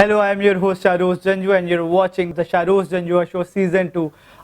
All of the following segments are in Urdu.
Hello, I am your host Shahrukh Janjua and you're watching the Shahrukh Janjua Show Season 2.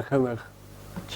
SMS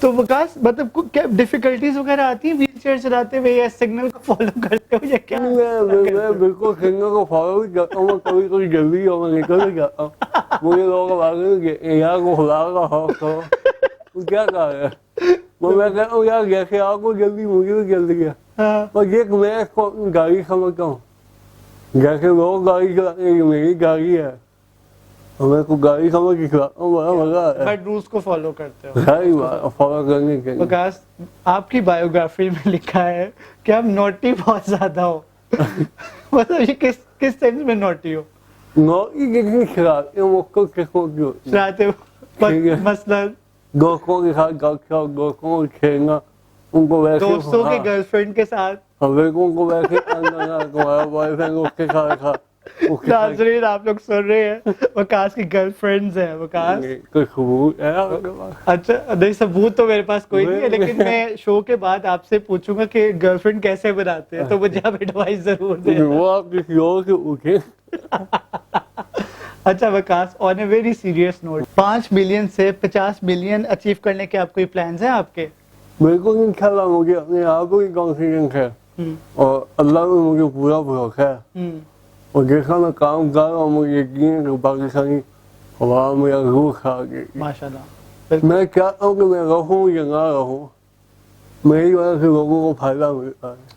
تو وکاس مطلب کیا ڈیفیکلٹیز وغیرہ آتی ہیں ویل چیئر چلاتے ہوئے یا سگنل کو فالو کرتے ہو یا کیا؟ میں بالکل سگنل کو فالو بھی کرتا ہوں. میں کبھی کبھی جلدی ہو میں نکل بھی جاتا ہوں. مجھے لوگ آگے یار کو خدا کا خوف کرو تو کیا کر رہے ہیں. میں کہتا ہوں یار جیسے آپ کو جلدی مجھے بھی جلدی ہے. اور یہ میں اس کو اپنی گاڑی سمجھتا ہوں. جیسے لوگ گاڑی چلاتے ہیں میری گاڑی ہے اور میں کو گاڑی سمجھ کے چلاتا ہوں. بڑا مزہ آتا ہے. بٹ رولس کو فالو کرتے ہو. صحیح بات فالو کرنے کے لیے. وکاس آپ کی بایوگرافی میں لکھا ہے کہ آپ نوٹی بہت زیادہ ہو. مطلب یہ کس سینس میں نوٹی ہو؟ نوٹی کتنی شرارتیں مکہ قسموں کی ہوتی ہیں. شرارتیں مثلاً دوستوں کے ساتھ گپشپ دوستوں کو کھیلنا ان کو ویسے دوستوں کے گرل فرینڈ کے ساتھ ہم کو ویسے کرنا تمہارا بوائے فرینڈ اس کے ساتھ تھا. ناظرین آپ لوگ سن رہے ہیں وکاس کی گرل فرینڈز ہیں. وکاس کوئی ثبوت ہے آپ کے پاس؟ اچھا نہیں ثبوت تو میرے پاس کوئی نہیں ہے لیکن میں شو کے بعد آپ سے پوچھوں گا کہ گرل فرینڈ کیسے بناتے ہیں تو مجھے آپ ایڈوائز ضرور دیں. وہ آپ کسی اور سے پوچھیں. اچھا Vikas on a very serious note 5 million سے 50 ملین اچیو کرنے کے آپ کوئی پلانز ہیں آپ کے؟ بالکل انشاءاللہ مجھے اپنے آپ کو کانفیڈنس ہے اور اللہ میں مجھے پورا بھروسہ ہے. اور جیسا میں کام کر رہا ہوں مجھے یقین ہے کہ پاکستانی عوام میرا روح کھا گئی. ماشاءاللہ میں چاہتا ہوں کہ میں رہوں یا نہ رہوں میری وجہ سے لوگوں کو فائدہ ملتا ہے.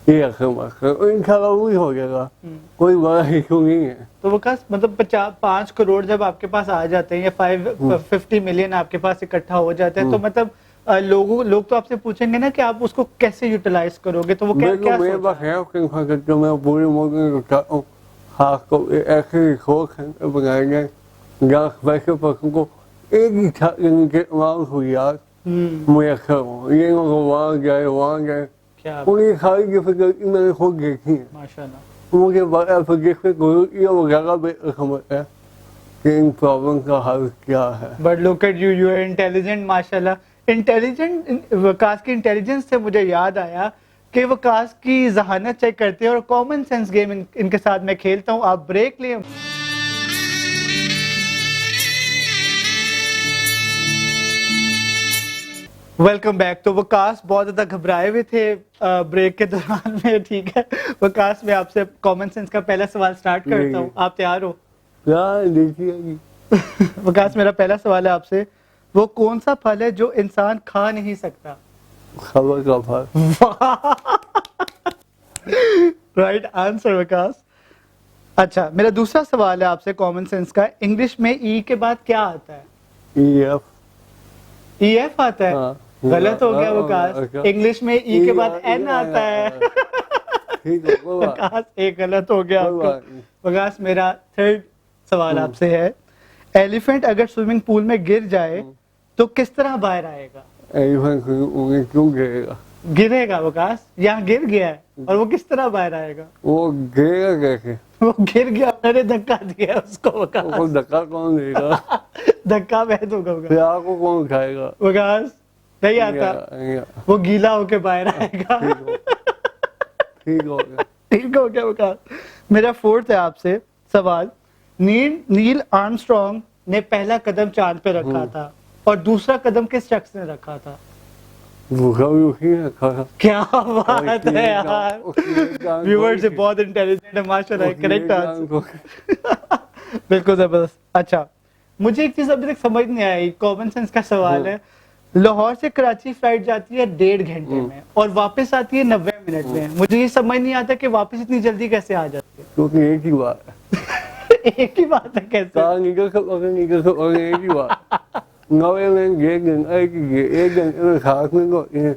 یہ اصل مسئلہ اور انشاءاللہ وہی ہو جائے گا. کوئی بڑا ایشو نہیں ہے. تو وکاس مطلب 5 کروڑ جب آپ کے پاس آ جاتے ہیں یا 50 ملین آپ کے پاس اکٹھا ہو جاتے ہیں تو مطلب لوگ تو آپ سے پوچھیں گے نا کہ آپ اس کو کیسے یوٹیلائز کرو گے تو وہ کیا میرے پاس ہے کہ میں پورے ملک میں چاہتا ہوں خاص طور ایسے ریسورس بنائے جائیں جہاں اسپیشل پرسن کو ایک ہی چھت کے نیچے تمام سہولیات میسر ہوں. یہ وہاں جائے اور یہ ساری ڈفیکلٹی میں نے خود دیکھی ہے. ماشاءاللہ مجھے بڑا یہ وغیرہ بھی سمجھتا ہے کہ ان پرابلم کا حل کیا ہے. But look at you you are intelligent ماشاءاللہ. انٹیلیجنٹ وکاس کی انٹیلیجنس سے مجھے یاد آیا کہ وکاس کی ذہانت چیک کرتے ہیں اور کامن سینس گیم ان کے ساتھ میں کھیلتا ہوں. آپ بریک لیں. Welcome back. تو وکاس بہت زیادہ گھبرائے ہوئے تھے بریک کے دوران میں. ٹھیک ہے وکاس میں آپ سے کامن سینس کا پہلا سوال سٹارٹ کرتا ہوں. آپ تیار ہو؟ وکاس میرا پہلا سوال ہے آپ سے وہ کون سا پھل ہے جو انسان کھا نہیں سکتا؟ خبر کا پھل. رائٹ آنسر وکاس. اچھا میرا دوسرا سوال ہے آپ سے کامن سینس کا. انگلش میں ای کے بعد کیا آتا ہے؟ E F. ای ایف آتا ہے؟ غلط ہو گیا وکاس. انگلش میں ای کے بعد این آتا ہے. وکاس ایک غلط ہو گیا آپ کو. وکاس میرا تھرڈ سوال آپ سے ہے ایلیفینٹ اگر سوئمنگ پول میں گر جائے تو کس طرح باہر آئے گا؟ ایلیفینٹ کیوں گرے گا؟ گرے گا وکاس. یہاں گر گیا ہے اور وہ کس طرح باہر آئے گا؟ وہ گرے گا کیسے؟ وہ گر گیا میں نے دھکا دیا اس کو وکاس. دھکا کون دے گا؟ دھکا میں دوں گا پھر آپ کو کون اٹھائے گا؟ وکاس نہیں آتا. وہ گیلا ہو کے باہر آئے گا. ٹھیک ہو گیا. ٹھیک ہو گیا وکاس. میرا فورتھ ہے آپ سے سوال. نیل آرمسٹرانگ نے پہلا قدم چاند پہ رکھا تھا اور دوسرا قدم کس شخص نے رکھا تھا؟ کیا بات ہے یار. ویورز بہت انٹیلیجنٹ ہے ماشاءاللہ. Correct answer. بالکل زبردست. اچھا مجھے ایک چیز ابھی تک سمجھ نہیں آئی. کامن سینس کا سوال ہے. لاہور سے کراچی فلائٹ جاتی ہے 1.5 گھنٹے میں اور واپس آتی ہے 90 منٹ میں. مجھے یہ سمجھ نہیں آتا کہ واپس اتنی جلدی کیسے آ جاتی ہے. کیونکہ ایک ہی بات ہے. ایک ہی بات ہے کیسے؟ ایک ہی بات. 90 منٹ ایک گھنٹے میں 60 منٹ ہوتی ہیں.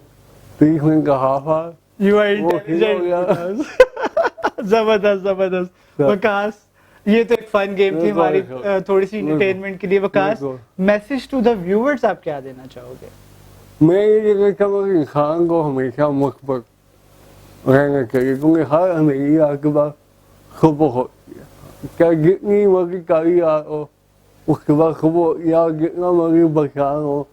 30 منٹ کا half hour. You are intelligent. زبردست زبردست. وکاس یہ تو ایک فن گیم تھی ہماری تھوڑی سی انٹرٹینمنٹ کے لیے. وکاس میسج ٹو دا ویورز آپ کیا دینا چاہو گے؟ میں یہ کہتا ہوں کہ انسان کو ہمیشہ مثبت رہنا چاہیے کیونکہ ہر اندھیری کے بعد صبح ہوتی ہے. چاہے جتنی مرضی کاری ہو اس کے بعد صبح یا جتنا مرضی پریشان ہو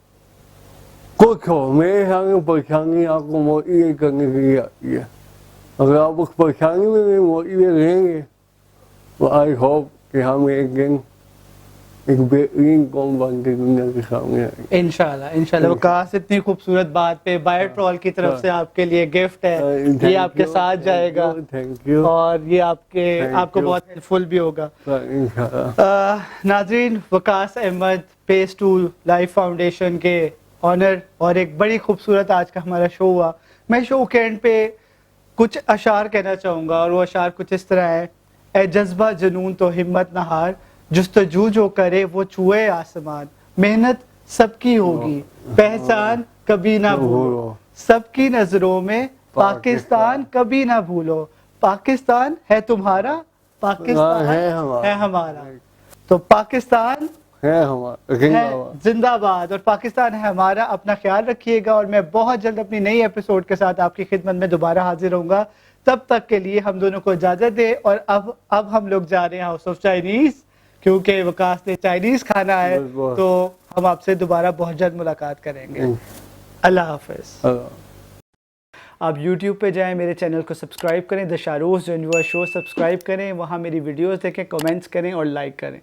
کچھ ہو میرے خیال میں پریشانی آپ کو موٹیویٹ کرنے کے لیے آتی ہے. اگر آپ اس پریشانی میں موٹیویٹ رہیں گے تو آئی ہوپ کہ ہم ایک دن ایک بہترین قوم بن کے دنیا کے سامنے آئے گی. انشاءاللہ انشاءاللہ. وقاص اتنی خوبصورت بات پہ بائر ٹرول کی طرف سے آپ کے لیے گفٹ ہے, یہ آپ کے ساتھ جائے گا تھینک یو. اور یہ آپ کو بہت ہیلپ فل بھی ہوگا. ناظرین, وقاص احمد پیس ٹو لائف فاؤنڈیشن کے آنر, اور ایک بڑی خوبصورت آج کا ہمارا شو ہوا. میں شو کے اینڈ پہ کچھ اشعار کہنا چاہوں گا, اور وہ اشعار کچھ اس طرح ہے. اے جذبہ جنون تو ہمت نہ ہار, جستجو جو کرے وہ چھوئے آسمان. محنت سب کی ہوگی, پہچان کبھی نہ بھولو, سب کی نظروں میں پاکستان کبھی نہ بھولو. پاکستان ہے تمہارا, پاکستان ہے ہمارا. تو پاکستان ہے ہمارا زندہ باد, اور پاکستان ہے ہمارا. اپنا خیال رکھیے گا, اور میں بہت جلد اپنی نئی ایپیسوڈ کے ساتھ آپ کی خدمت میں دوبارہ حاضر ہوں گا. تب تک کے لیے ہم دونوں کو اجازت دے. اور اب ہم لوگ جا رہے ہیں ہاؤس آف چائنیز, کیونکہ وقاص نے چائنیز کھانا ہے. تو ہم آپ سے دوبارہ بہت جلد ملاقات کریں گے. اللہ حافظ. آپ یوٹیوب پہ جائیں, میرے چینل کو سبسکرائب کریں, دا شاروخ جنجوعہ شو سبسکرائب کریں, وہاں میری ویڈیوز دیکھیں, کمنٹس کریں اور لائک کریں.